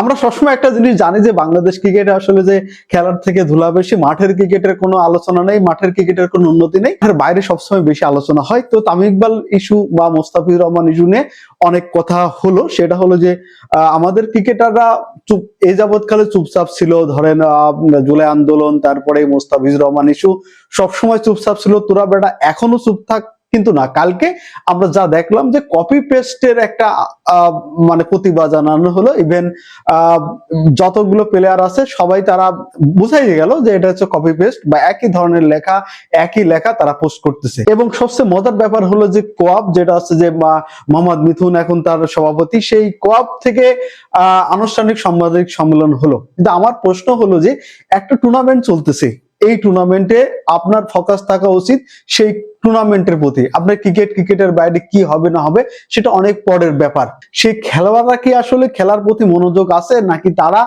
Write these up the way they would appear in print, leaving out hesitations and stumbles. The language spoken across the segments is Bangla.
আমরা সবসময় একটা জিনিস জানি যে বাংলাদেশ ক্রিকেটে আসলে যে খেলার থেকে ধুলা বেশি, মাঠের ক্রিকেটের কোনো আলোচনা নেই, মাঠের ক্রিকেটের কোনো উন্নতি নেই, আর বাইরে সবসময় বেশি আলোচনা হয়। তো তামিম ইকবাল ইস্যু বা মোস্তাফিজুর রহমান ইস্যু নিয়ে অনেক কথা হলো। সেটা হলো যে আমাদের ক্রিকেটাররা চুপ এ যাবৎকালে চুপচাপ ছিল। ধরেন জুলাই আন্দোলন, তারপরে মোস্তাফিজুর রহমান ইস্যু, সবসময় চুপচাপ ছিল। তোরা বেটা এখনো চুপ থাক, কিন্তু না, কালকে আমরা যা দেখলাম যে কপি পেস্টের একটা মানে প্রতিবাদ জানানো হলো। ইভেন যতগুলো প্লেয়ার আছে সবাই তারা বুঝাই গেল যে এটা হচ্ছে কপি পেস্ট বা একই ধরনের লেখা, একই লেখা তারা পোস্ট করতেছে। এবং সবচেয়ে মজার ব্যাপার হলো যে কোয়াব যেটা আছে যে মোহাম্মদ মিথুন এখন তার সভাপতি, সেই কোয়াব থেকে আনুষ্ঠানিক সাংবাদিক সম্মেলন হলো। কিন্তু আমার প্রশ্ন হলো যে একটা টুর্নামেন্ট চলতেছে, এই টুর্নামেন্টে আপনার ফোকাস থাকা উচিত সেই টুর্নামেন্টের প্রতি। আপনার ক্রিকেটের বাইরে কি হবে না হবে সেটা অনেক পরের ব্যাপার। সেই খেলোয়াড়রা কি আসলে খেলার প্রতি মনোযোগ আছে, নাকি তারা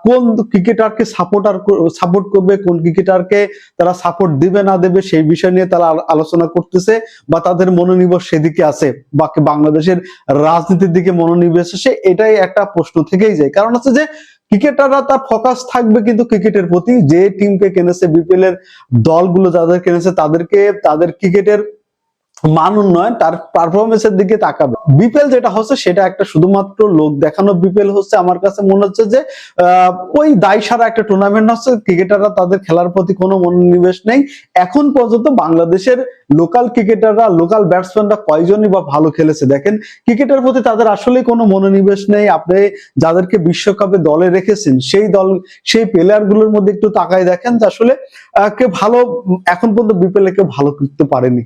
কোন ক্রিকেটারকে সাপোর্ট করবে, কোন ক্রিকেটারকে তারা সাপোর্ট দিবে না দেবে সেই বিষয় নিয়ে তারা আলোচনা করতেছে, বা তাদের মনোনিবেশ সেদিকে আছে, বাকি বাংলাদেশের রাজনীতির দিকে মনোনিবেশ আছে, এটাই একটা প্রশ্ন থেকেই যায়। কারণ হচ্ছে যে ক্রিকেটাররা তার ফোকাস থাকবে কিন্তু ক্রিকেটের প্রতি, যে টিমকে কিনেছে, বিপিএল এর দলগুলো যাদের কিনেছে তাদেরকে, তাদের ক্রিকেটের মান উন্নয়ন, তার পারফরমেন্সের দিকে তাকাবে। বিপিএল যেটা হচ্ছে সেটা একটা শুধুমাত্র লোক দেখানো বিপিএল হচ্ছে। আমার কাছে মনে হচ্ছে যে ওই দায় সারা একটা টুর্নামেন্ট হচ্ছে। ক্রিকেটাররা তাদের খেলার প্রতি কোনো মনোনিবেশ নেই। এখন পর্যন্ত বাংলাদেশের লোকাল ক্রিকেটাররা, লোকাল ব্যাটসম্যানরা কয়জনই বা ভালো খেলেছে দেখেন। ক্রিকেটের প্রতি তাদের আসলে কোনো মনোনিবেশ নেই। আপনি যাদেরকে বিশ্বকাপে দলে রেখেছেন সেই প্লেয়ার গুলোর মধ্যে একটু তাকায় দেখেন যে আসলে কেউ ভালো এখন পর্যন্ত বিপিএল এ কেউ ভালো করতে পারেনি।